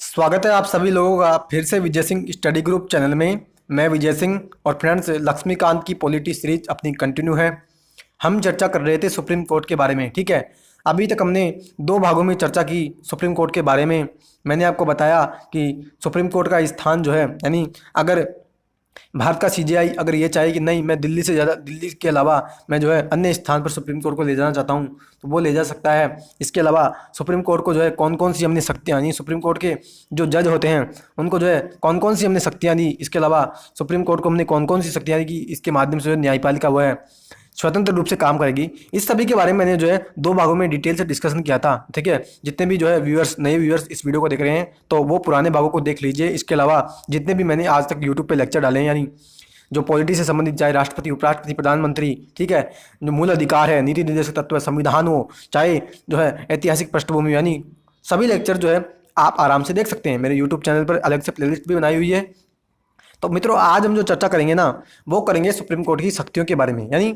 स्वागत है आप सभी लोगों का फिर से Vijay Singh study group channel में। मैं विजय सिंह और फ्रेंड्स लक्ष्मीकांत की पॉलिटी सीरीज अपनी कंटिन्यू है। हम चर्चा कर रहे थे सुप्रीम कोर्ट के बारे में, ठीक है। अभी तक हमने दो भागों में चर्चा की सुप्रीम कोर्ट के बारे में। मैंने आपको बताया कि सुप्रीम कोर्ट का स्थान जो है, यानी अगर भारत का सीजेआई अगर ये चाहे कि नहीं, मैं दिल्ली से ज़्यादा, दिल्ली के अलावा मैं जो है अन्य स्थान पर सुप्रीम कोर्ट को ले जाना चाहता हूँ, तो वो ले जा सकता है। इसके अलावा सुप्रीम कोर्ट को जो है कौन कौन सी हमने शक्तियाँ दी, सुप्रीम कोर्ट के जो जज होते हैं उनको जो है कौन कौन सी हमने शक्तियाँ दी, इसके अलावा सुप्रीम कोर्ट को हमने कौन कौन सी शक्तियाँ दी कि इसके माध्यम से जो न्यायपालिका वो है स्वतंत्र रूप से काम करेगी। इस सभी के बारे में मैंने जो है दो भागों में डिटेल से डिस्कशन किया था, ठीक है। जितने भी जो है व्यूअर्स, नए व्यूअर्स इस वीडियो को देख रहे हैं तो वो पुराने भागों को देख लीजिए। इसके अलावा जितने भी मैंने आज तक यूट्यूब पे लेक्चर डाले हैं, यानी जो पॉलिटी से संबंधित, चाहे राष्ट्रपति, उपराष्ट्रपति, प्रधानमंत्री, ठीक है, जो मूल अधिकार है, नीति निर्देशक तत्व है, संविधान हो, चाहे जो है ऐतिहासिक पृष्ठभूमि, यानी सभी लेक्चर जो है आप आराम से देख सकते हैं। मेरे यूट्यूब चैनल पर अलग से प्लेलिस्ट भी बनाई हुई है। तो मित्रों, आज हम जो चर्चा करेंगे ना, वो करेंगे सुप्रीम कोर्ट की शक्तियों के बारे में, यानी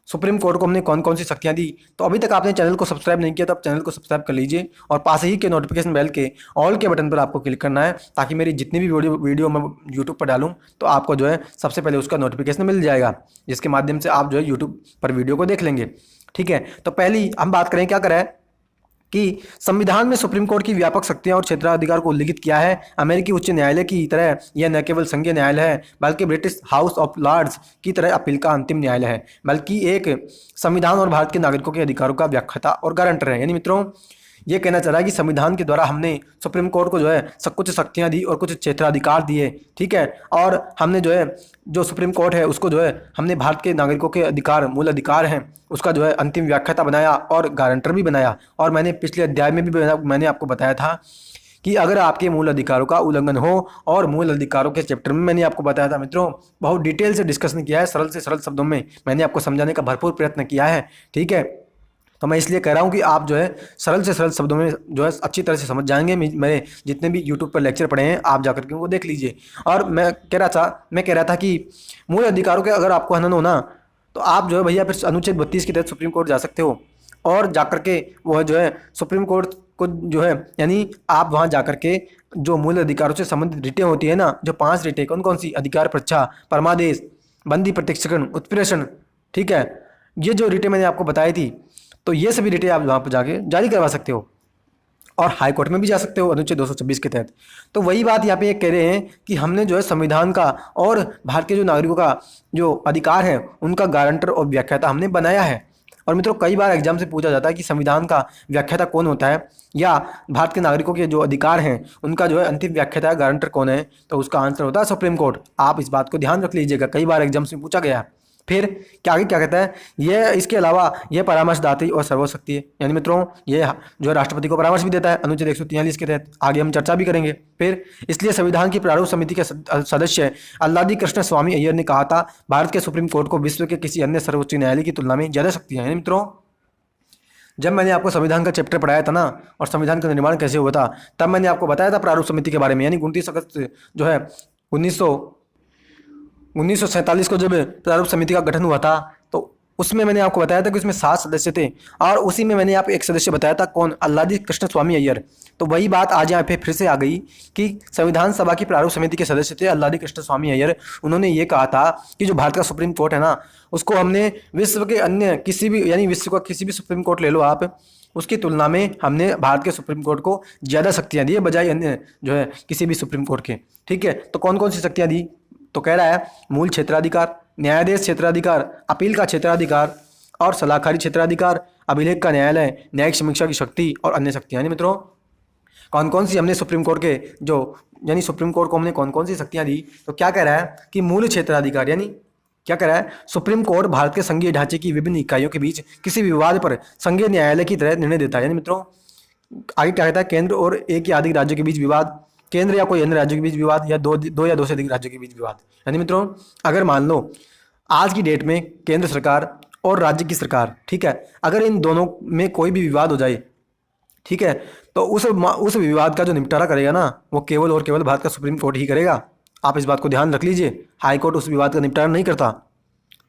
सुप्रीम कोर्ट को हमने कौन कौन सी शक्तियां दी। तो अभी तक आपने चैनल को सब्सक्राइब नहीं किया तो आप चैनल को सब्सक्राइब कर लीजिए और पास ही के नोटिफिकेशन बेल के ऑल के बटन पर आपको क्लिक करना है, ताकि मेरी जितनी भी वीडियो मैं यूट्यूब पर डालूं तो आपको जो है सबसे पहले उसका नोटिफिकेशन मिल जाएगा, जिसके माध्यम से आप जो है यूट्यूब पर वीडियो को देख लेंगे, ठीक है। तो पहली हम बात करें, क्या करें कि संविधान में सुप्रीम कोर्ट की व्यापक शक्तियां और क्षेत्राधिकार को उल्लिखित किया है। अमेरिकी उच्च न्यायालय की तरह यह न केवल संघीय न्यायालय है, बल्कि ब्रिटिश हाउस ऑफ लॉर्ड्स की तरह अपील का अंतिम न्यायालय है, बल्कि एक संविधान और भारत के नागरिकों के अधिकारों का व्याख्याता और गारंटर है। यानी मित्रों, ये कहना चाह रहा है कि संविधान के द्वारा हमने सुप्रीम कोर्ट को जो है सब कुछ शक्तियां दी और कुछ क्षेत्राधिकार दिए, ठीक है। और हमने जो है, जो सुप्रीम कोर्ट है उसको जो है हमने भारत के नागरिकों के अधिकार, मूल अधिकार हैं, उसका जो है अंतिम व्याख्याता बनाया और गारंटर भी बनाया। और मैंने पिछले अध्याय में भी मैंने आपको बताया था कि अगर आपके मूल अधिकारों का उल्लंघन हो, और मूल अधिकारों के चैप्टर में मैंने आपको बताया था मित्रों, बहुत डिटेल से डिस्कशन किया है, सरल से सरल शब्दों में मैंने आपको समझाने का भरपूर प्रयत्न किया है, ठीक है। तो मैं इसलिए कह रहा हूँ कि आप जो है सरल से सरल शब्दों में जो है अच्छी तरह से समझ जाएंगे। मेरे जितने भी यूट्यूब पर लेक्चर पढ़े हैं आप जाकर के उनको देख लीजिए। और मैं कह रहा था कि मूल अधिकारों के अगर आपको हनन हो ना, तो आप जो है भैया फिर अनुच्छेद 32 के तहत सुप्रीम कोर्ट जा सकते हो, और जाकर के वो जो है सुप्रीम कोर्ट को जो है, यानी आप वहाँ जाकर के जो मूल अधिकारों से संबंधित रिटें होती है ना, जो 5 रिटें, कौन कौन सी, अधिकार परीक्षा, परमादेश, बंदी प्रत्यक्षीकरण, उत्प्रेषण, ठीक है, ये जो रिटें मैंने आपको बताई थी, तो ये सभी रिटें आप वहाँ पर जाके जारी करवा सकते हो, और हाई कोर्ट में भी जा सकते हो अनुच्छेद 226 के तहत। तो वही बात यहाँ पे ये कह रहे हैं कि हमने जो है संविधान का और भारत के जो नागरिकों का जो अधिकार है उनका गारंटर और व्याख्याता हमने बनाया है। और मित्रों, कई बार एग्जाम से पूछा जाता है कि संविधान का व्याख्याता कौन होता है, या भारत के नागरिकों के जो अधिकार हैं उनका जो है अंतिम व्याख्याता, गारंटर कौन है, तो उसका आंसर होता है सुप्रीम कोर्ट। आप इस बात को ध्यान रख लीजिएगा, कई बार एग्जाम से पूछा गया है। फिर क्या आगे क्या कहता है, यह इसके अलावा यह परामर्शदात्री और सर्वशक्ति है, यानी मित्रों ये जो है राष्ट्रपति को परामर्श भी देता है अनुच्छेद 143 के तहत। आगे हम चर्चा भी करेंगे। फिर इसलिए संविधान की प्रारूप समिति के सदस्य अल्लादी कृष्ण स्वामी अय्यर ने कहा था, भारत के सुप्रीम कोर्ट को विश्व के किसी अन्य सर्वोच्च न्यायालय की तुलना में ज्यादा शक्तियां हैं। मित्रों, जब मैंने आपको संविधान का चैप्टर पढ़ाया था ना, और संविधान का निर्माण कैसे हुआ था, तब मैंने आपको बताया था प्रारूप समिति के बारे में, यानी 29 अगस्त जो है 1947 को जब प्रारूप समिति का गठन हुआ था, तो उसमें मैंने आपको बताया था कि उसमें 7 सदस्य थे, और उसी में मैंने आपको एक सदस्य बताया था, कौन, अल्लादी कृष्ण स्वामी अय्यर। तो वही बात आज यहाँ पे फिर से आ गई कि संविधान सभा की प्रारूप समिति के सदस्य थे अल्लादी कृष्ण स्वामी अय्यर। उन्होंने ये कहा था कि जो भारत का सुप्रीम कोर्ट है ना, उसको हमने विश्व के अन्य किसी भी, यानी विश्व का किसी भी सुप्रीम कोर्ट ले लो आप, उसकी तुलना में हमने भारत के सुप्रीम कोर्ट को ज़्यादा शक्तियाँ दी बजाय अन्य जो है किसी भी सुप्रीम कोर्ट के, ठीक है। तो कौन कौन सी शक्तियाँ दी, तो कह रहा है मूल क्षेत्राधिकार, न्यायाधीश क्षेत्राधिकार, अपील का क्षेत्राधिकार और सलाहकारी क्षेत्राधिकार, अभिलेख का न्यायालय, न्यायिक समीक्षा की शक्ति और अन्य शक्तियाँ। यानी मित्रों, कौन कौन सी हमने सुप्रीम कोर्ट के जो, यानी सुप्रीम कोर्ट को हमने कौन कौन सी शक्तियाँ दी, तो क्या कह रहा है कि मूल क्षेत्राधिकार, यानी क्या कह रहा है, सुप्रीम कोर्ट भारत के संघीय ढांचे की विभिन्न इकाइयों के बीच किसी विवाद पर संघीय न्यायालय की तरह निर्णय देता है। यानी मित्रों, आगे क्या कहता है, केंद्र और एक या अधिक राज्यों के बीच विवाद, केंद्र या कोई अन्य राज्यों के बीच विवाद, या दो या दो से अधिक राज्यों के बीच विवाद। यानी मित्रों, अगर मान लो आज की डेट में केंद्र सरकार और राज्य की सरकार, ठीक है, अगर इन दोनों में कोई भी विवाद हो जाए, ठीक है, तो उस विवाद का जो निपटारा करेगा ना, वो केवल और केवल भारत का सुप्रीम कोर्ट ही करेगा। आप इस बात को ध्यान रख लीजिए, हाई कोर्ट उस विवाद का निपटारा नहीं करता,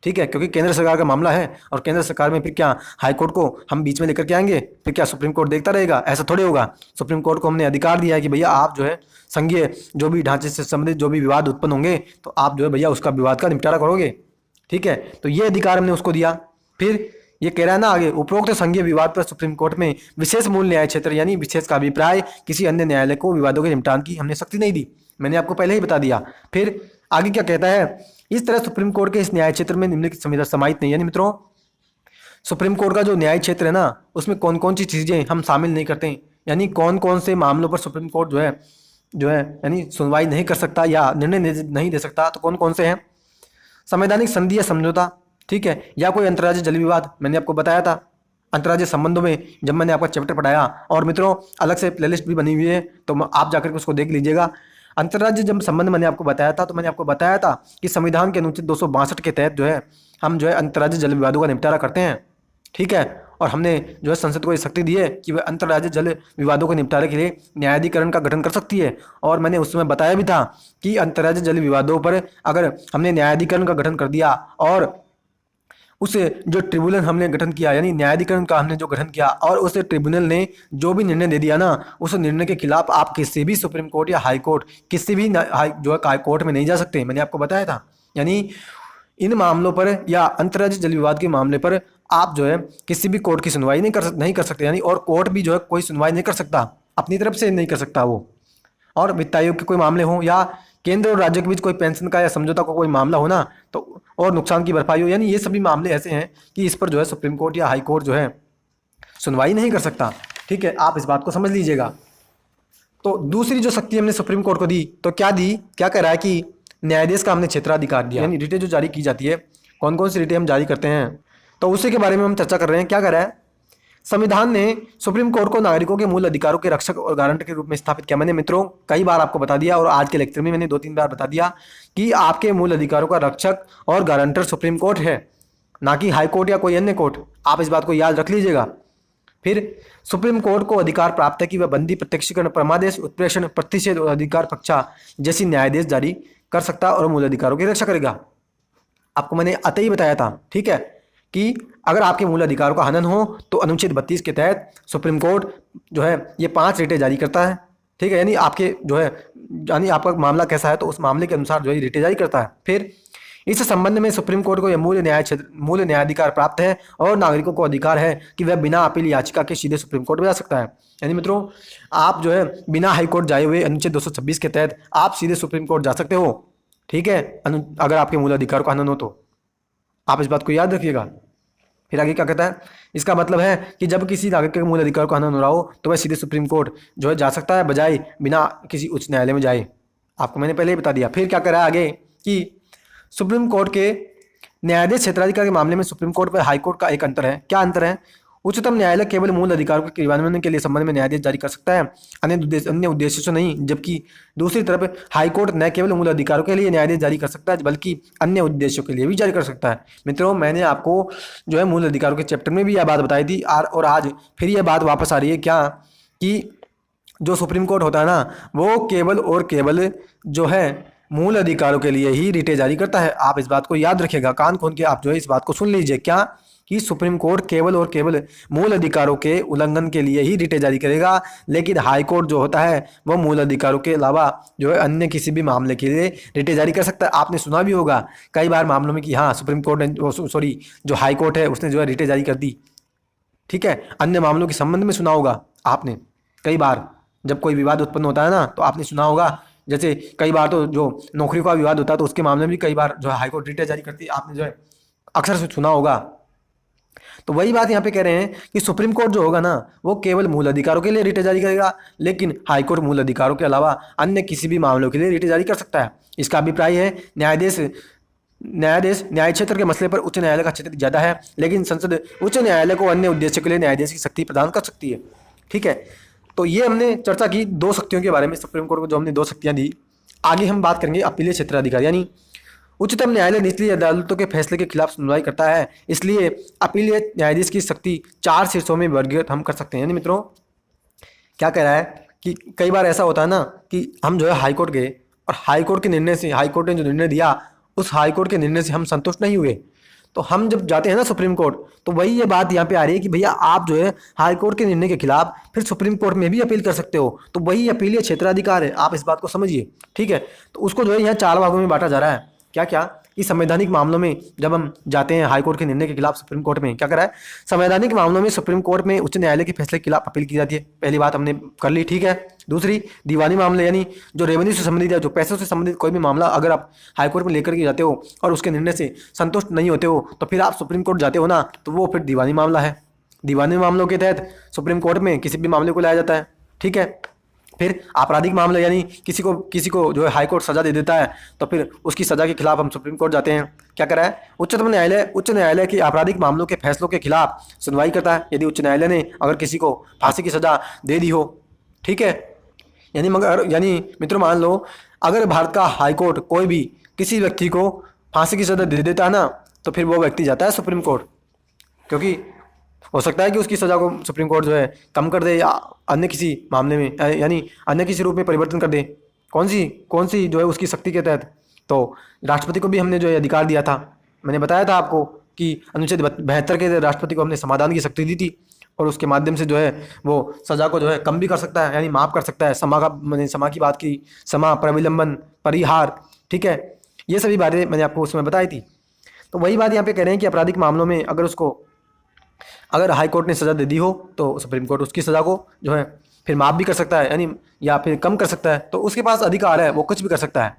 ठीक है, क्योंकि केंद्र सरकार का मामला है और केंद्र सरकार में फिर क्या हाई कोर्ट को हम बीच में लेकर के आएंगे, फिर क्या सुप्रीम कोर्ट देखता रहेगा? ऐसा थोड़े होगा। सुप्रीम कोर्ट को हमने अधिकार दिया है कि भैया आप जो है संघीय जो भी ढांचे से संबंधित जो भी विवाद उत्पन्न होंगे तो आप जो है भैया उसका विवाद का निपटारा करोगे। ठीक है, तो ये अधिकार हमने उसको दिया। फिर ये कह रहा है ना आगे, उपरोक्त संघीय विवाद पर सुप्रीम कोर्ट में विशेष मूल न्याय क्षेत्र यानी विशेष का अभिप्राय किसी अन्य न्यायालय को विवादों के निपटान की हमने शक्ति नहीं दी, मैंने आपको पहले ही बता दिया। फिर आगे क्या कहता है, इस तरह सुप्रीम कोर्ट के इस न्याय क्षेत्र में निम्नलिखित संविधान समाहित नहीं, यानी मित्रों सुप्रीम कोर्ट का जो न्याय क्षेत्र है ना उसमें कौन कौन सी चीजें हम शामिल नहीं करते हैं, यानी कौन कौन से मामलों पर सुप्रीम कोर्ट जो है यानी सुनवाई नहीं कर सकता या निर्णय नहीं दे सकता, तो कौन कौन से हैं? संवैधानिक संधि या समझौता, ठीक है, या कोई अंतर्राज्यीय जल विवाद, मैंने आपको बताया था अंतर्राज्यीय संबंधों में जब मैंने आपका चैप्टर पढ़ाया, और मित्रों अलग से प्लेलिस्ट भी बनी हुई है तो आप जाकर के उसको देख लीजिएगा। अंतर्राज्यीय जब संबंध मैंने आपको बताया था तो मैंने आपको बताया था कि संविधान के अनुच्छेद 262 के तहत जो है हम जो है अंतर्राज्यीय जल विवादों का निपटारा करते हैं। ठीक है, और हमने जो है संसद को ये शक्ति दी है कि वह अंतर्राज्यीय जल विवादों के निपटारे के लिए न्यायाधिकरण का गठन कर सकती है। और मैंने उस समय बताया भी था कि अंतर्राज्यीय जल विवादों पर अगर हमने न्यायाधिकरण का गठन कर दिया और उस जो ट्रिब्यूनल हमने गठन किया यानी न्यायाधिकरण का हमने जो गठन किया और उस ट्रिब्यूनल ने जो भी निर्णय दे दिया ना, उस निर्णय के खिलाफ आप किसी भी सुप्रीम कोर्ट या हाई कोर्ट किसी भी जो है हाई कोर्ट में नहीं जा सकते, मैंने आपको बताया था। यानी इन मामलों पर या अंतर्राज्यीय जल विवाद के मामले पर आप जो है किसी भी कोर्ट की सुनवाई नहीं कर सकते, यानी और कोर्ट भी जो है कोई सुनवाई नहीं कर सकता, अपनी तरफ से नहीं कर सकता वो। और वित्त आयोग के कोई मामले हों या केंद्र और राज्य के बीच कोई पेंशन का या समझौता का कोई मामला हो ना, तो और नुकसान की भरपाई हो, यानी ये सभी मामले ऐसे हैं कि इस पर जो है सुप्रीम कोर्ट या हाई कोर्ट जो है सुनवाई नहीं कर सकता। ठीक है, आप इस बात को समझ लीजिएगा। तो दूसरी जो शक्ति हमने सुप्रीम कोर्ट को दी तो क्या दी, क्या कह रहा है कि न्यायाधीश का हमने क्षेत्राधिकार दिया, यानी रिटें जो जारी की जाती है, कौन कौन सी रिटें हम जारी करते हैं, तो उसी के बारे में हम चर्चा कर रहे हैं। क्या कर रहा है, संविधान ने सुप्रीम कोर्ट को नागरिकों के मूल अधिकारों के रक्षक और गारंटर के रूप में स्थापित किया। मैंने मित्रों कई बार आपको बता दिया और आज के लेक्चर में मैंने 2-3 बार बता दिया कि आपके मूल अधिकारों का रक्षक और गारंटर सुप्रीम कोर्ट है, ना कि हाई कोर्ट या कोई अन्य कोर्ट। आप इस बात को याद रख लीजिएगा। फिर सुप्रीम कोर्ट को अधिकार प्राप्त है कि वह बंदी, प्रत्यक्षीकरण, परमादेश, उत्प्रेषण, प्रतिषेध और अधिकार पक्षा जैसी न्यायादेश जारी कर सकता और मूल अधिकारों की रक्षा करेगा। आपको मैंने अतः ही बताया था, ठीक है, कि अगर आपके मूल अधिकारों का हनन हो तो अनुच्छेद 32 के तहत सुप्रीम कोर्ट जो है ये 5 रिटें जारी करता है। ठीक है, यानी आपके जो है यानी आपका मामला कैसा है तो उस मामले के अनुसार जो है रिटें जारी करता है। फिर इस संबंध में सुप्रीम कोर्ट को यह मूल न्यायाधिकार प्राप्त है और नागरिकों को अधिकार है कि वह बिना अपील याचिका के सीधे सुप्रीम कोर्ट में जा सकता है। यानी मित्रों आप जो है बिना हाई कोर्ट जाए हुए अनुच्छेद 226 के तहत आप सीधे सुप्रीम कोर्ट जा सकते हो। ठीक है, अगर आपके मूल अधिकार का हनन हो तो आप इस बात को याद रखिएगा। फिर आगे क्या कहता है, इसका मतलब है कि जब किसी नागरिक के मूल अधिकार का हनन हो रहा हो तो वह सीधे सुप्रीम कोर्ट जो है जा सकता है, बजाय बिना किसी उच्च न्यायालय में जाए। आपको मैंने पहले ही बता दिया। फिर क्या कह रहा है आगे कि सुप्रीम कोर्ट के न्यायाधीश क्षेत्राधिकार के मामले में सुप्रीम कोर्ट व हाई कोर्ट का एक अंतर है। क्या अंतर है, उच्चतम न्यायालय केवल मूल अधिकारों के क्रियान्वयन के लिए संबंध में न्यायाधीश जारी कर सकता है, अन्य उद्देश्यों से नहीं। जबकि दूसरी तरफ हाई कोर्ट न केवल मूल अधिकारों के लिए न्यायाधीश जारी कर सकता है बल्कि अन्य उद्देश्यों के लिए भी जारी कर सकता है। मित्रों मैंने आपको जो है मूल अधिकारों के चैप्टर में भी यह बात बताई थी और आज फिर यह बात वापस आ रही है। क्या कि जो सुप्रीम कोर्ट होता है ना वो केवल और केवल जो है मूल अधिकारों के लिए ही रिटें जारी करता है। आप इस बात को याद रखिएगा, कान खोल के आप जो है इस बात को सुन लीजिए। क्या कि सुप्रीम कोर्ट केवल और केवल मूल अधिकारों के उल्लंघन के लिए ही रिटें जारी करेगा, लेकिन हाई कोर्ट जो होता है वो मूल अधिकारों के अलावा जो है अन्य किसी भी मामले के लिए रिटें जारी कर सकता है। आपने सुना भी होगा कई बार मामलों में कि हाँ सुप्रीम कोर्ट ने सॉरी जो हाई कोर्ट है उसने जो है रिटें जारी कर दी। ठीक है, अन्य मामलों के संबंध में सुना होगा आपने कई बार, जब कोई विवाद उत्पन्न होता है ना तो आपने सुना होगा। जैसे कई बार तो जो नौकरी का विवाद होता है तो उसके मामले में भी कई बार जो है हाईकोर्ट रिटें जारी करती है, आपने जो है अक्सर सुना होगा। तो वही बात यहाँ पे कह रहे हैं कि सुप्रीम कोर्ट जो होगा ना वो केवल मूल अधिकारों के लिए रिटें जारी करेगा, लेकिन हाईकोर्ट मूल अधिकारों के अलावा अन्य किसी भी मामलों के लिए रिटें जारी कर सकता है। इसका अभिप्राय है न्याय क्षेत्र के मसले पर उच्च न्यायालय का क्षेत्र ज़्यादा है, लेकिन संसद उच्च न्यायालय को अन्य उद्देश्य के लिए न्यायाधीश की शक्ति प्रदान कर सकती है। ठीक है, तो ये हमने चर्चा की 2 शक्तियों के बारे में, सुप्रीम कोर्ट को जो हमने 2 शक्तियां दी। आगे हम बात करेंगे अपीलीय क्षेत्राधिकार, यानी उच्चतम न्यायालय निचली अदालतों के फैसले के खिलाफ सुनवाई करता है, इसलिए अपीलीय न्यायाधीश की शक्ति 4 शीर्षों में वर्गीकृत हम कर सकते हैं। यानी मित्रों क्या कह रहा है कि कई बार ऐसा होता है ना कि हम जो है हाईकोर्ट गए और हाईकोर्ट के निर्णय से, हाईकोर्ट ने जो निर्णय दिया उस हाईकोर्ट के निर्णय से हम संतुष्ट नहीं हुए, तो हम जब जाते हैं ना सुप्रीम कोर्ट, तो वही ये बात यहाँ पे आ रही है कि भैया आप जो है हाई कोर्ट के निर्णय के खिलाफ फिर सुप्रीम कोर्ट में भी अपील कर सकते हो। तो वही अपील या क्षेत्राधिकार है, आप इस बात को समझिए। ठीक है, तो उसको जो है यहाँ 4 भागों में बांटा जा रहा है। क्या क्या कि संवैधानिक मामलों में जब हम जाते हैं हाई कोर्ट के निर्णय के खिलाफ सुप्रीम कोर्ट में, क्या करा है, संवैधानिक मामलों में सुप्रीम कोर्ट में उच्च न्यायालय के फैसले के खिलाफ अपील की जाती है। पहली बात हमने कर ली, ठीक है। दूसरी, दीवानी मामले यानी जो रेवेन्यू से संबंधित है, जो पैसों से संबंधित कोई भी मामला अगर आप हाई कोर्ट में लेकर के जाते हो और उसके निर्णय से संतुष्ट नहीं होते हो, तो फिर आप सुप्रीम कोर्ट जाते हो ना, तो वो फिर दीवानी मामला है। दीवानी मामलों के तहत सुप्रीम कोर्ट में किसी भी मामले को लाया जाता है। ठीक है, फिर आपराधिक मामले यानी किसी को जो है हाई कोर्ट सजा दे देता है, तो फिर उसकी सजा के खिलाफ हम सुप्रीम कोर्ट जाते हैं। क्या करा है, उच्च न्यायालय के आपराधिक मामलों के फैसलों के खिलाफ सुनवाई करता है, यदि उच्च न्यायालय ने अगर किसी को फांसी की सजा दे दी हो। ठीक है, यानी मित्रों मान लो अगर भारत का हाई कोर्ट कोई भी किसी व्यक्ति को फांसी की सजा दे देता है ना, तो फिर वो व्यक्ति जाता है सुप्रीम कोर्ट, क्योंकि हो सकता है कि उसकी सज़ा को सुप्रीम कोर्ट जो है कम कर दे या अन्य किसी मामले में यानी अन्य किसी रूप में परिवर्तन कर दे। कौन सी जो है उसकी शक्ति के तहत। तो राष्ट्रपति को भी हमने जो है अधिकार दिया था, मैंने बताया था आपको कि अनुच्छेद 72 के राष्ट्रपति को हमने समाधान की शक्ति दी थी, और उसके माध्यम से जो है वो सज़ा को जो है कम भी कर सकता है, यानी माफ़ कर सकता है। मैंने समा की बात की, समा, प्रविलंबन, परिहार। ठीक है, ये सभी बातें मैंने आपको उसमें बताई थी। तो वही बात यहाँ पे कह रहे हैं कि आपराधिक मामलों में अगर हाई कोर्ट ने सज़ा दे दी हो, तो सुप्रीम कोर्ट उसकी सज़ा को जो है फिर माफ़ भी कर सकता है, यानी या फिर कम कर सकता है। तो उसके पास अधिकार है, वो कुछ भी कर सकता है।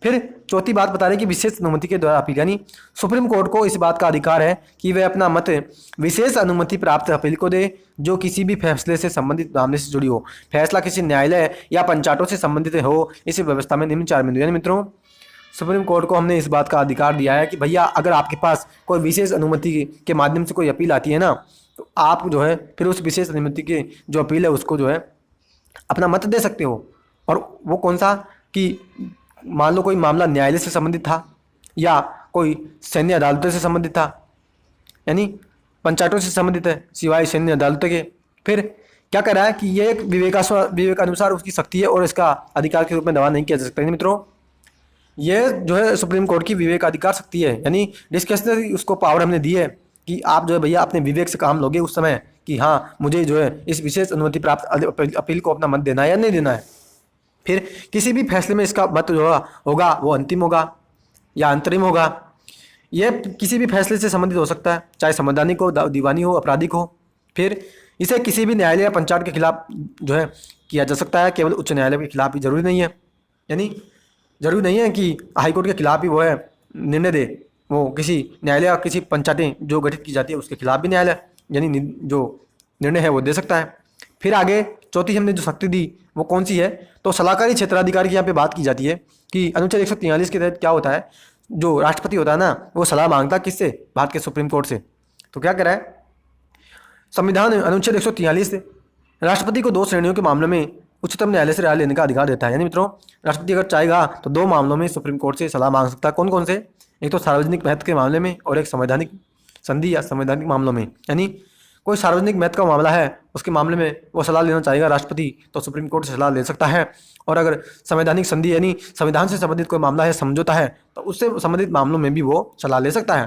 फिर चौथी बात बता रहे हैं कि विशेष अनुमति के द्वारा अपील, यानी सुप्रीम कोर्ट को इस बात का अधिकार है कि वह अपना मत विशेष अनुमति प्राप्त अपील को दे, जो किसी भी फैसले से संबंधित मामले से जुड़ी हो। फैसला किसी न्यायालय या पंचायतों से संबंधित हो, इस व्यवस्था में निम्न 4 बिंदु। यानी मित्रों, सुप्रीम कोर्ट को हमने इस बात का अधिकार दिया है कि भैया अगर आपके पास कोई विशेष अनुमति के माध्यम से कोई अपील आती है ना, तो आप जो है फिर उस विशेष अनुमति की जो अपील है उसको जो है अपना मत दे सकते हो। और वो कौन सा, कि मान लो कोई मामला न्यायालय से संबंधित था या कोई सैन्य अदालतों से संबंधित था, यानी पंचायतों से संबंधित है सिवाय सैन्य अदालतों के। फिर क्या कह रहा है कि ये एक विवेकानुसार उसकी शक्ति है और इसका अधिकार के रूप में दावा नहीं किया जा सकता। मित्रों, ये जो है सुप्रीम कोर्ट की विवेकाधिकार शक्ति है, यानी डिस्क्रिशनरी उसको पावर हमने दी है कि आप जो है भैया अपने विवेक से काम लोगे उस समय कि हाँ मुझे जो है इस विशेष अनुमति प्राप्त अपील को अपना मत देना है या नहीं देना है। फिर किसी भी फैसले में इसका मत जो होगा वो अंतिम होगा या अंतरिम होगा। यह किसी भी फैसले से संबंधित हो सकता है, चाहे संवैधानिक हो, दीवानी हो, आपराधिक हो। फिर इसे किसी भी न्यायालय या पंचायत के खिलाफ जो है किया जा सकता है, केवल उच्च न्यायालय के खिलाफ ही जरूरी नहीं है। यानी जरूरी नहीं है कि हाईकोर्ट के खिलाफ ही वो है निर्णय दे, वो किसी न्यायालय या किसी पंचायतें जो गठित की जाती है उसके खिलाफ भी न्यायालय यानी जो निर्णय है वो दे सकता है। फिर आगे चौथी हमने जो शक्ति दी वो कौन सी है, तो सलाहकारी क्षेत्राधिकार की यहाँ पे बात की जाती है कि अनुच्छेद 143 के तहत क्या होता है, जो राष्ट्रपति होता है ना वो सलाह मांगता है किससे, भारत के सुप्रीम कोर्ट से। तो क्या कह रहा है संविधान अनुच्छेद 143 राष्ट्रपति को 2 श्रेणियों के मामलों में उच्चतम न्यायालय से राय लेने का अधिकार देता है। यानी मित्रों, राष्ट्रपति अगर चाहेगा तो 2 मामलों में सुप्रीम कोर्ट से सलाह मांग सकता है। कौन कौन से, एक तो सार्वजनिक महत्व के मामले में और एक संवैधानिक संधि या संवैधानिक मामलों में। यानी कोई सार्वजनिक महत्व का मामला है उसके मामले में वो सलाह लेना चाहेगा राष्ट्रपति, तो सुप्रीम कोर्ट से सलाह ले सकता है। और अगर संवैधानिक संधि यानी संविधान से संबंधित कोई मामला है, समझौता है, तो उससे संबंधित मामलों में भी वो सलाह ले सकता है।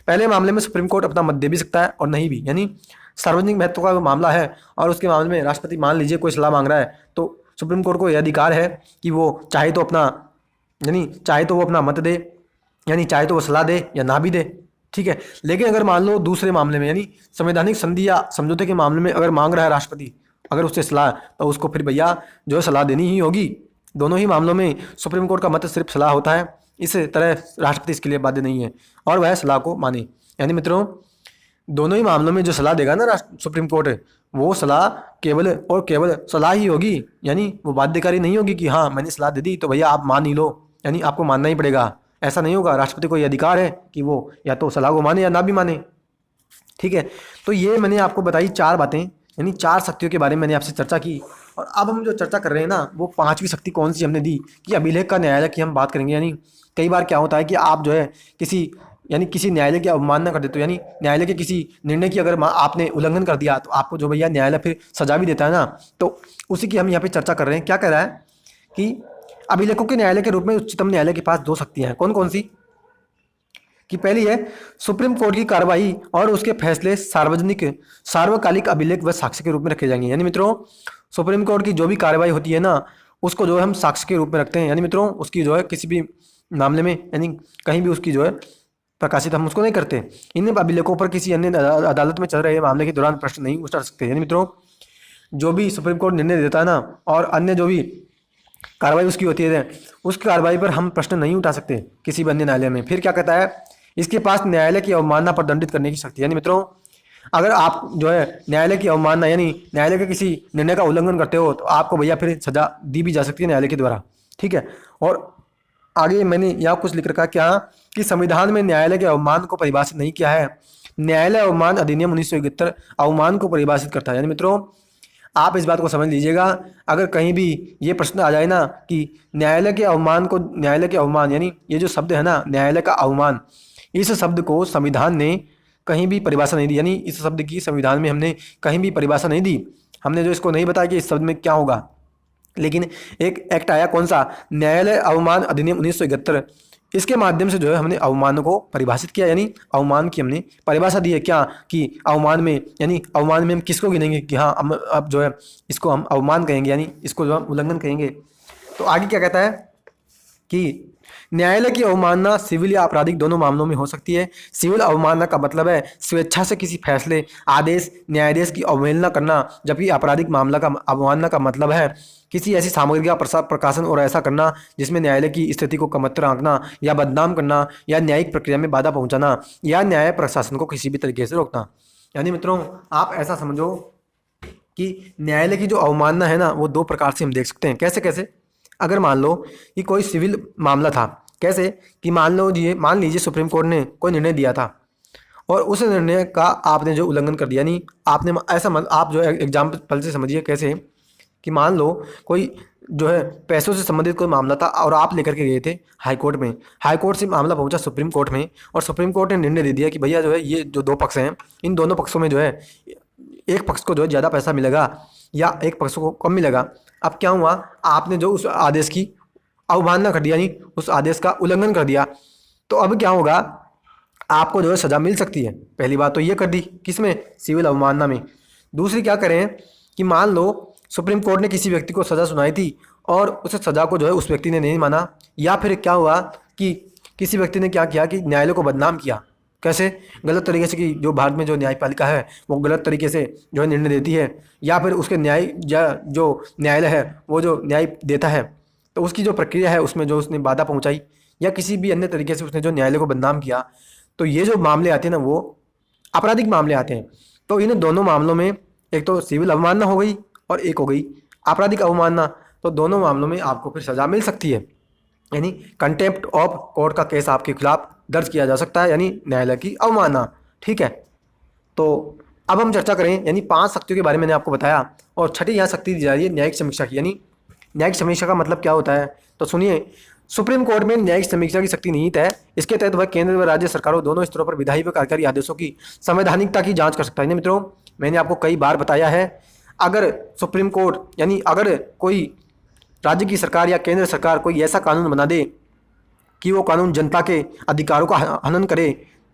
पहले मामले में सुप्रीम कोर्ट अपना मत दे भी सकता है और नहीं भी, यानी सार्वजनिक महत्व का मामला है और उसके मामले में राष्ट्रपति मान लीजिए कोई सलाह मांग रहा है, तो सुप्रीम कोर्ट को यह अधिकार है कि वो चाहे तो वो अपना मत दे, यानी चाहे तो वो सलाह दे या ना भी दे। ठीक है, लेकिन अगर मान लो दूसरे मामले में यानी संवैधानिक संधि या समझौते के मामले में अगर मांग रहा है राष्ट्रपति अगर उससे सलाह, तो उसको फिर भैया जो है सलाह देनी ही होगी। दोनों ही मामलों में सुप्रीम कोर्ट का मत सिर्फ सलाह होता है, इस तरह राष्ट्रपति इसके लिए बाध्य नहीं है और वह सलाह को माने। यानी मित्रों, दोनों ही मामलों में जो सलाह देगा ना सुप्रीम कोर्ट, वो सलाह केवल और केवल सलाह ही होगी, यानी वो बाध्यकारी नहीं होगी कि हाँ मैंने सलाह दे दी तो भैया आप मान ही लो, यानी आपको मानना ही पड़ेगा। ऐसा नहीं होगा, राष्ट्रपति को ये अधिकार है कि वो या तो सलाह को माने या ना भी माने। ठीक है, तो ये मैंने आपको बताई 4 बातें, यानी 4 शक्तियों के बारे में मैंने आपसे चर्चा की। और अब हम जो चर्चा कर रहे हैं ना वो 5वीं शक्ति कौन सी हमने दी कि अभिलेख का न्यायालय की हम बात करेंगे। यानी कई बार क्या होता है कि आप जो है किसी न्यायालय की अवमानना कर देते हो, यानी न्यायालय के किसी निर्णय की अगर आपने उल्लंघन कर दिया तो आपको जो भैया न्यायालय फिर सजा भी देता है ना, तो उसी की हम यहाँ पे चर्चा कर रहे हैं। क्या कह रहा है कि अभिलेखों के न्यायालय के रूप में उच्चतम न्यायालय के पास 2 शक्तियाँ हैं। कौन कौन सी, कि पहली है सुप्रीम कोर्ट की कार्रवाई और उसके फैसले सार्वजनिक सार्वकालिक अभिलेख व साक्ष्य के रूप में रखे जाएंगे। यानी मित्रों सुप्रीम कोर्ट की जो भी कार्रवाई होती है ना उसको जो है हम साक्ष्य के रूप में रखते हैं। यानी मित्रों उसकी जो है किसी भी मामले में यानी कहीं भी उसकी जो है प्रकाशित हम उसको नहीं करते। इन अभिलेखों पर किसी अन्य अदालत में चल रहे मामले के दौरान प्रश्न नहीं उठा सकते। यानी मित्रों जो भी सुप्रीम कोर्ट निर्णय देता है ना और अन्य जो भी कार्रवाई उसकी होती है उस कार्रवाई पर हम प्रश्न नहीं उठा सकते किसी भी अन्य न्यायालय में। फिर क्या कहता है, इसके पास न्यायालय की अवमानना पर दंडित करने की शक्ति। यानी मित्रों अगर आप जो है न्यायालय की अवमानना यानी न्यायालय के किसी निर्णय का उल्लंघन करते हो तो आपको भैया फिर सजा दी भी जा सकती है न्यायालय के द्वारा। ठीक है, और आगे मैंने यहाँ कुछ लिख रखा क्या कि संविधान में न्यायालय के अवमान को परिभाषित नहीं किया है। न्यायालय अवमान अधिनियम 1971 अवमान को परिभाषित करता है। यानी मित्रों आप इस बात को समझ लीजिएगा, अगर कहीं भी ये प्रश्न आ जाए ना कि न्यायालय के अवमान को, न्यायालय के अवमान यानी ये जो शब्द है ना न्यायालय का अवमान, इस शब्द को संविधान ने कहीं भी परिभाषा नहीं दी। यानी इस शब्द की संविधान में हमने कहीं भी परिभाषा नहीं दी। हमने जो इसको नहीं बताया कि इस शब्द में क्या होगा, लेकिन एक एक्ट आया कौन सा, न्यायालय अवमान अधिनियम 1971, इसके माध्यम से जो है हमने अवमान को परिभाषित किया। यानी अवमान की हमने परिभाषा दी है क्या कि अवमान में, यानी अवमान में हम किसको गिनेंगे कि हाँ अब जो है इसको हम अवमान कहेंगे, यानी इसको जो हम उल्लंघन कहेंगे। तो आगे क्या कहता है कि न्यायालय की अवमानना सिविल या आपराधिक दोनों मामलों में हो सकती है। सिविल अवमानना का मतलब है स्वेच्छा से किसी फैसले, आदेश, न्यायाधीश की अवहेलना करना, जबकि आपराधिक मामला का अवमानना का मतलब है किसी ऐसी सामग्री का प्रकाशन और ऐसा करना जिसमें न्यायालय की स्थिति को कमतर आंकना या बदनाम करना या न्यायिक प्रक्रिया में बाधा पहुंचाना या न्याय प्रशासन को किसी भी तरीके से रोकना। यानी मित्रों आप ऐसा समझो कि न्यायालय की जो अवमानना है ना वो दो प्रकार से हम देख सकते हैं। कैसे कैसे, अगर मान लो कि कोई सिविल मामला था, कैसे कि मान लीजिए सुप्रीम कोर्ट ने कोई निर्णय दिया था और उस निर्णय का आपने जो उल्लंघन कर दिया, यानी आपने ऐसा आप जो है एग्जाम्पल से समझिए कैसे कि मान लो कोई जो है पैसों से संबंधित कोई मामला था और आप लेकर के गए थे हाई कोर्ट में, हाई कोर्ट से मामला पहुंचा सुप्रीम कोर्ट में और सुप्रीम कोर्ट ने निर्णय दे दिया कि भैया जो है ये जो दो पक्ष हैं इन दोनों पक्षों में जो है एक पक्ष को जो है ज़्यादा पैसा मिलेगा या एक पक्ष को कम मिलेगा। अब क्या हुआ, आपने जो उस आदेश की अवमानना कर दिया, यानी उस आदेश का उल्लंघन कर दिया, तो अब क्या होगा, आपको जो है सज़ा मिल सकती है। पहली बात तो ये कर दी किसमें, सिविल अवमानना में। दूसरी क्या करें कि मान लो सुप्रीम कोर्ट ने किसी व्यक्ति को सज़ा सुनाई थी और उस सज़ा को जो है उस व्यक्ति ने नहीं माना, या फिर क्या हुआ कि किसी व्यक्ति ने क्या किया कि न्यायालय को बदनाम किया। कैसे, गलत तरीके से, कि जो भारत में जो न्यायपालिका है वो गलत तरीके से जो है निर्णय देती है, या फिर उसके जो न्यायालय है वो जो न्याय देता है तो उसकी जो प्रक्रिया है उसमें जो उसने बाधा पहुंचाई या किसी भी अन्य तरीके से उसने जो न्यायालय को बदनाम किया, तो ये जो मामले आते हैं ना वो आपराधिक मामले आते हैं। तो इन दोनों मामलों में एक तो सिविल अवमानना हो गई और एक हो गई आपराधिक अवमानना, तो दोनों मामलों में आपको फिर सज़ा मिल सकती है। यानी कंटेम्प्ट ऑफ कोर्ट का केस आपके खिलाफ दर्ज किया जा सकता है, यानी न्यायालय की अवमानना। ठीक है, तो अब हम चर्चा करें, यानी 5 शक्तियों के बारे में मैंने आपको बताया और छठी यहाँ शक्ति दी जा रही है न्यायिक समीक्षा की। यानी न्यायिक समीक्षा का मतलब क्या होता है, तो सुनिए, सुप्रीम कोर्ट में न्यायिक समीक्षा की शक्ति निहित है। इसके तहत वह केंद्र व राज्य सरकारों दोनों स्तरों पर विधायी व कार्यकारी आदेशों की संवैधानिकता की जांच कर सकता है। मित्रों मैंने आपको कई बार बताया है, अगर सुप्रीम कोर्ट यानी अगर कोई राज्य की सरकार या केंद्र सरकार कोई ऐसा कानून बना दे कि वो कानून जनता के अधिकारों का हनन करे,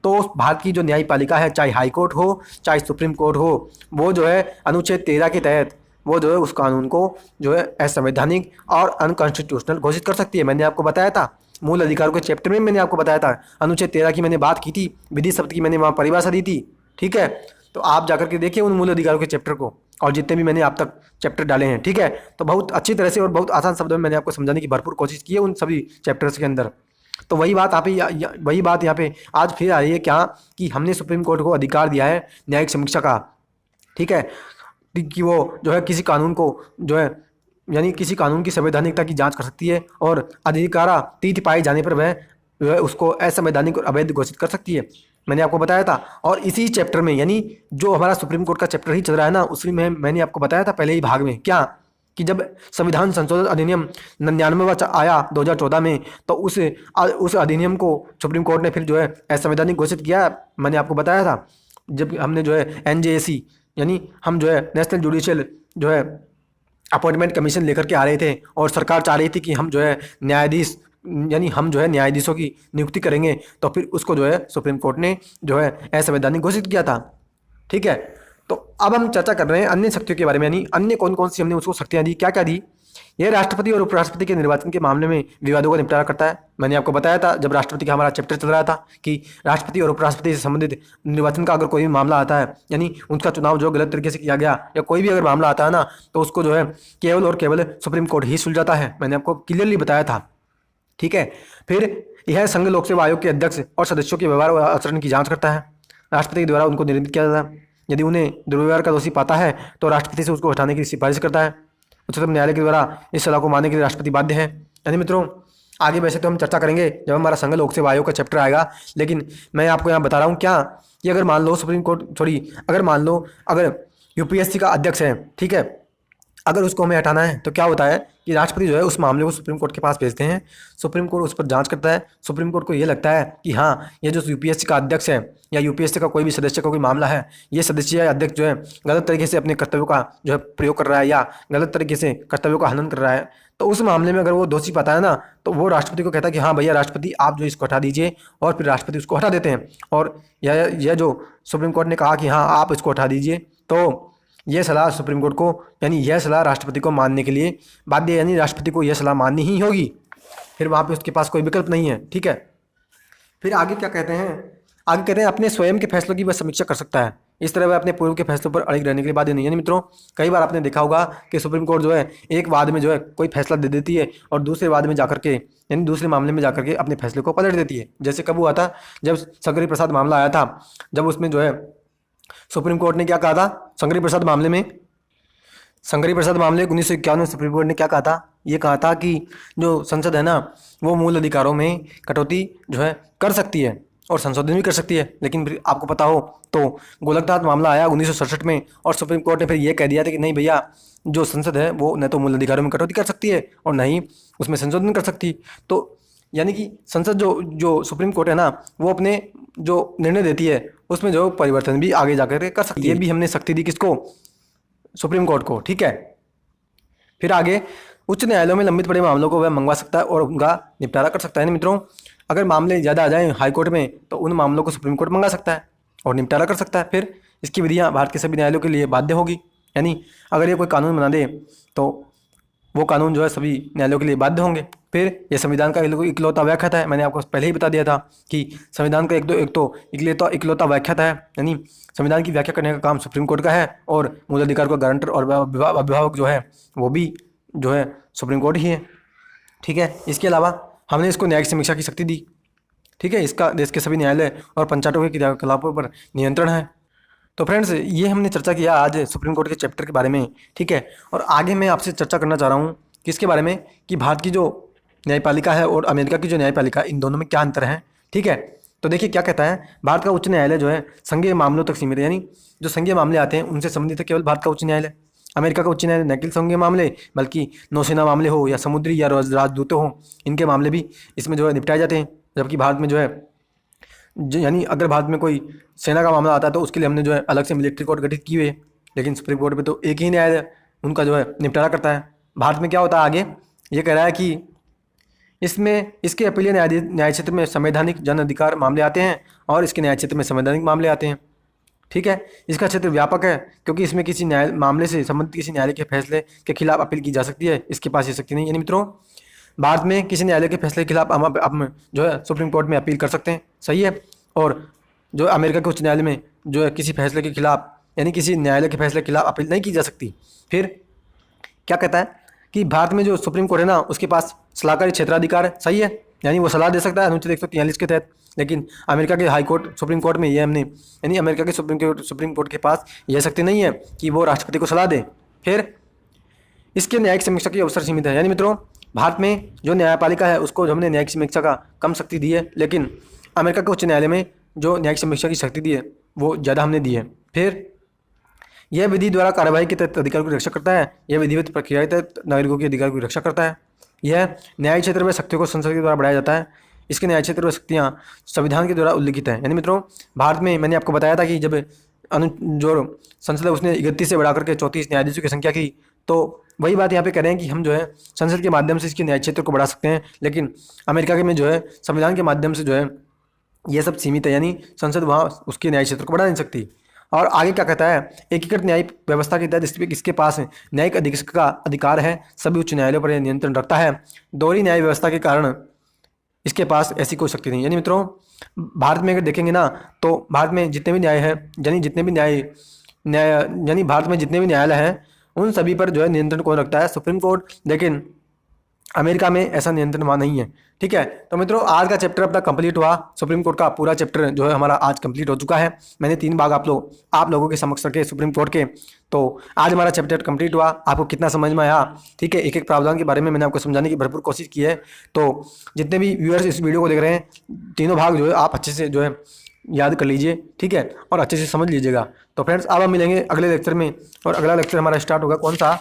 तो भारत की जो न्यायपालिका है, चाहे हाई कोर्ट हो चाहे सुप्रीम कोर्ट हो, वो जो है अनुच्छेद 13 के तहत वो जो है उस कानून को जो है असंवैधानिक और अनकॉन्स्टिट्यूशनल घोषित कर सकती है। मैंने आपको बताया था मूल अधिकारों के चैप्टर में, मैंने आपको बताया था अनुच्छेद 13 की मैंने बात की थी, विधि शब्द की मैंने वहाँ परिभाषा दी थी। ठीक है, तो आप जाकर के देखिए उन मूल अधिकारों के चैप्टर को और जितने भी मैंने आप तक चैप्टर डाले हैं। ठीक है, तो बहुत अच्छी तरह से और बहुत आसान शब्दों में मैंने आपको समझाने की भरपूर कोशिश की है उन सभी चैप्टर्स के अंदर। तो वही बात यहाँ पे आज फिर आ रही है क्या कि हमने सुप्रीम कोर्ट को अधिकार दिया है न्यायिक समीक्षा का। ठीक है, कि वो जो है किसी कानून को जो है यानी किसी कानून की संवैधानिकता की जांच कर सकती है और अधिकारातीत पाए जाने पर वह जो है उसको असंवैधानिक और अवैध घोषित कर सकती है। मैंने आपको बताया था, और इसी चैप्टर में यानी जो हमारा सुप्रीम कोर्ट का चैप्टर ही चल रहा है ना, उसी में मैंने आपको बताया था पहले ही भाग में क्या कि जब संविधान संशोधन अधिनियम 99वां आया 2014 में, तो उस अधिनियम को सुप्रीम कोर्ट ने फिर जो है असंवैधानिक घोषित किया। मैंने आपको बताया था जब हमने जो है NJAC यानी हम जो है नेशनल जुडिशियल जो है अपॉइंटमेंट कमीशन लेकर के आ रहे थे और सरकार चाह रही थी कि हम जो है न्यायाधीश यानी हम जो है न्यायाधीशों की नियुक्ति करेंगे, तो फिर उसको जो है सुप्रीम कोर्ट ने जो है असंवैधानिक घोषित किया था। ठीक है, तो अब हम चर्चा कर रहे हैं अन्य शक्तियों के बारे में, यानी अन्य कौन कौन सी हमने उसको शक्तियां दी, क्या क्या दी। यह राष्ट्रपति और उपराष्ट्रपति के निर्वाचन के मामले में विवादों का निपटारा करता है। मैंने आपको बताया था जब राष्ट्रपति का हमारा चैप्टर चल रहा था कि राष्ट्रपति और उपराष्ट्रपति से संबंधित निर्वाचन का अगर कोई भी मामला आता है, यानी उनका चुनाव जो गलत तरीके से किया गया या कोई भी अगर मामला आता है ना, तो उसको जो है केवल और केवल सुप्रीम कोर्ट ही सुलझाता है। मैंने आपको क्लियरली बताया था। ठीक है, फिर यह संघ लोक सेवा आयोग के अध्यक्ष और सदस्यों के व्यवहार और आचरण की जांच करता है। राष्ट्रपति के द्वारा उनको निलंबित किया जाता है। यदि उन्हें दुर्व्यवहार का दोषी पाता है तो राष्ट्रपति से उसको हटाने की सिफारिश करता है। उच्चतम न्यायालय के द्वारा इस सलाह को मानने के लिए राष्ट्रपति बाध्य है। यानी मित्रों, आगे वैसे तो हम चर्चा करेंगे जब हमारा संघ लोक सेवा आयोग का चैप्टर आएगा, लेकिन मैं आपको यहाँ बता रहा हूँ क्या कि अगर मान लो सुप्रीम कोर्ट अगर मान लो अगर यूपीएससी का अध्यक्ष है, ठीक है, अगर उसको हमें हटाना है तो क्या होता है कि राष्ट्रपति जो है उस मामले को सुप्रीम कोर्ट के पास भेजते हैं। सुप्रीम कोर्ट उस पर जांच करता है। सुप्रीम कोर्ट को ये लगता है कि हाँ, ये जो यूपीएससी का अध्यक्ष है या यूपीएससी का कोई भी सदस्य का कोई मामला है, ये सदस्य या अध्यक्ष जो है गलत तरीके से अपने कर्तव्यों का जो है प्रयोग कर रहा है या गलत तरीके से कर्तव्यों का हनन कर रहा है, तो उस मामले में अगर वो दोषी पाता है ना, तो वो राष्ट्रपति को कहता है कि हाँ भैया राष्ट्रपति आप जो इसको हटा दीजिए, और फिर राष्ट्रपति उसको हटा देते हैं। और यह जो सुप्रीम कोर्ट ने कहा कि हाँ आप इसको हटा दीजिए, तो यह सलाह सुप्रीम कोर्ट को, यानी यह सलाह राष्ट्रपति को मानने के लिए बाध्य, यानी राष्ट्रपति को यह सलाह माननी ही होगी। फिर वहाँ पे उसके पास कोई विकल्प नहीं है। ठीक है, फिर आगे क्या कहते हैं, आगे कहते हैं अपने स्वयं के फैसलों की वह समीक्षा कर सकता है। इस तरह वह अपने पूर्व के फैसलों पर अड़िग रहने के लिए बाध्य नहीं। यानी मित्रों, कई बार आपने देखा होगा कि सुप्रीम कोर्ट जो है एक वाद में जो है कोई फैसला दे देती है और दूसरे वाद में जाकर के, यानी दूसरे मामले में जाकर के अपने फैसले को पलट देती है। जैसे कब हुआ था, जब शंकरी प्रसाद मामला आया था, जब उसमें जो है सुप्रीम कोर्ट ने क्या कहा था, शंकरी प्रसाद मामले 1951 में सुप्रीम कोर्ट ने क्या कहा था, ये कहा था कि जो संसद है ना, वो मूल अधिकारों में कटौती जो है कर सकती है और संशोधन भी कर सकती है। लेकिन फिर आपको पता हो तो गोलकनाथ मामला आया 1967 में, और सुप्रीम कोर्ट ने फिर ये कह दिया था कि नहीं भैया, जो संसद है वो न तो मूल अधिकारों में कटौती कर सकती है और न ही उसमें संशोधन कर सकती। तो यानी कि संसद जो सुप्रीम कोर्ट है ना, वो अपने जो निर्णय देती है उसमें जो परिवर्तन भी आगे जाकर कर सकती है। ये भी हमने शक्ति दी किसको, सुप्रीम कोर्ट को। ठीक है, फिर आगे उच्च न्यायालयों में लंबित पड़े मामलों को वह मंगवा सकता है और उनका निपटारा कर सकता है। मित्रों, अगर मामले ज़्यादा आ जाएं हाई कोर्ट में, तो उन मामलों को सुप्रीम कोर्ट मंगा सकता है और निपटारा कर सकता है। फिर इसकी विधियाँ भारत के सभी न्यायालयों के लिए बाध्य होगी। यानी अगर ये कोई कानून बना दे तो वो कानून जो है सभी न्यायालयों के लिए बाध्य होंगे। फिर यह संविधान का इकलौता व्याख्याता है। मैंने आपको पहले ही बता दिया था कि संविधान का इकलौता व्याख्याता है, यानी संविधान की व्याख्या करने का काम सुप्रीम कोर्ट का है, और मूल अधिकार का गारंटर और अभिभावक जो है वो भी जो है सुप्रीम कोर्ट ही है। ठीक है, इसके अलावा हमने इसको न्यायिक समीक्षा की शक्ति दी। ठीक है, इसका देश के सभी न्यायालय और पंचायतों के क्रियाकलापों पर नियंत्रण है। तो फ्रेंड्स, ये हमने चर्चा किया आज सुप्रीम कोर्ट के चैप्टर के बारे में। ठीक है, और आगे मैं आपसे चर्चा करना चाह रहा हूँ किसके बारे में, कि भारत की जो न्यायपालिका है और अमेरिका की जो न्यायपालिका है, इन दोनों में क्या अंतर है। ठीक है, तो देखिए क्या कहता है, भारत का उच्च न्यायालय जो है संघीय मामलों तक सीमित है, यानी जो संघीय मामले आते हैं उनसे संबंधित है केवल भारत का उच्च न्यायालय। अमेरिका का उच्च न्यायालय न केवल संघीय मामले बल्कि नौसेना मामले हो या समुद्री या राजदूतों हो, इनके मामले भी इसमें जो है निपटाए जाते हैं। जबकि भारत में जो है यानी अगर भारत में कोई सेना का मामला आता है तो उसके लिए हमने जो है अलग से मिलिट्री कोर्ट गठित की हुई है, लेकिन सुप्रीम कोर्ट में तो एक ही न्यायालय उनका जो है निपटारा करता है। भारत में क्या होता है, आगे ये कह रहा है कि इसके अपीलीय न्याय क्षेत्र में संवैधानिक जन अधिकार मामले आते हैं और इसके न्याय क्षेत्र में संवैधानिक मामले आते हैं। ठीक है, इसका क्षेत्र व्यापक है क्योंकि इसमें किसी मामले से संबंधित किसी न्यायालय के फैसले के खिलाफ अपील की जा सकती है, इसके पास ये शक्ति नहीं। यानी मित्रों, भारत में किसी न्यायालय के फैसले के खिलाफ हम जो है सुप्रीम कोर्ट में अपील कर सकते हैं, सही है। और जो अमेरिका के उच्च न्यायालय में जो है किसी फैसले के खिलाफ, यानी किसी न्यायालय के फैसले के खिलाफ अपील नहीं की जा सकती। फिर क्या कहता है कि भारत में जो सुप्रीम कोर्ट है ना, उसके पास सलाहकारी क्षेत्राधिकार है, सही है, यानी वो सलाह दे सकता है अनुच्छेद 143 के तहत। लेकिन अमेरिका के हाई कोर्ट सुप्रीम कोर्ट में ये हमने, यानी अमेरिका के सुप्रीम कोर्ट के पास यह शक्ति नहीं है कि वो राष्ट्रपति को सलाह दे। फिर इसके न्यायिक समीक्षा की अवसर सीमित है। यानी मित्रों, भारत में जो न्यायपालिका है उसको हमने न्यायिक समीक्षा का कम शक्ति दी है, लेकिन अमेरिका के उच्च न्यायालय में जो न्यायिक समीक्षा की शक्ति दी है वो ज़्यादा हमने दी है। फिर यह विधि द्वारा कार्रवाई के तहत अधिकार की रक्षा करता है, यह विधिवत प्रक्रिया के तहत नागरिकों के अधिकार की रक्षा करता है। यह न्याय क्षेत्र में शक्तियों को संसद के द्वारा बढ़ाया जाता है। इसके न्याय क्षेत्र में शक्तियाँ संविधान के द्वारा उल्लिखित हैं। यानी मित्रों, भारत में मैंने आपको बताया था कि जब जो संसद है उसने 31 से बढ़ा करके 34 न्यायाधीशों की संख्या की, तो वही बात यहाँ पे कह रहे हैं कि हम जो है संसद के माध्यम से इसके न्याय क्षेत्र को बढ़ा सकते हैं, लेकिन अमेरिका के में जो है संविधान के माध्यम से जो है ये सब सीमित है, यानी संसद वहाँ उसके न्याय क्षेत्र को बढ़ा नहीं सकती। और आगे क्या कहता है, एकीकृत न्यायिक व्यवस्था के तहत इसके पास न्यायिक अधीक्षक का अधिकार है, सभी उच्च न्यायालयों पर यह नियंत्रण रखता है। दोहरी न्याय व्यवस्था के कारण इसके पास ऐसी कोई शक्ति नहीं। यानी मित्रों भारत में अगर देखेंगे ना, तो भारत में जितने भी न्याय है, यानी जितने भी न्याय न्याय यानी भारत में जितने भी न्यायालय हैं उन सभी पर जो है नियंत्रण कौन रखता है, सुप्रीम कोर्ट। लेकिन अमेरिका में ऐसा नियंत्रण वहाँ नहीं है। ठीक है, तो मित्रों आज का चैप्टर अपना कंप्लीट हुआ, सुप्रीम कोर्ट का पूरा चैप्टर जो है हमारा आज कंप्लीट हो चुका है। मैंने 3 भाग आप लोगों के समक्ष रखे सुप्रीम कोर्ट के। तो आज हमारा चैप्टर कंप्लीट हुआ, आपको कितना समझ में आया? ठीक है, एक एक प्रावधान के बारे में मैंने आपको समझाने की भरपूर कोशिश की है। तो जितने भी व्यूअर्स इस वीडियो को देख रहे हैं, तीनों भाग जो है आप अच्छे से जो है याद कर लीजिए, ठीक है, और अच्छे से समझ लीजिएगा। तो फ्रेंड्स अब हम मिलेंगे अगले लेक्चर में, और अगला लेक्चर हमारा स्टार्ट होगा कौन सा,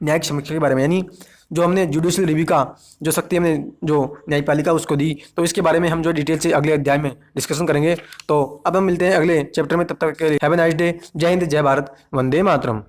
न्यायिक समीक्षा के बारे में। यानी जो हमने जुडिशियल रिव्यू का जो शक्ति हमने जो न्यायपालिका उसको दी, तो इसके बारे में हम जो डिटेल से अगले अध्याय में डिस्कशन करेंगे। तो अब हम मिलते हैं अगले चैप्टर में, तब तक के लिए हैव ए नाइस डे। जय हिंद, जय भारत, वंदे मातरम।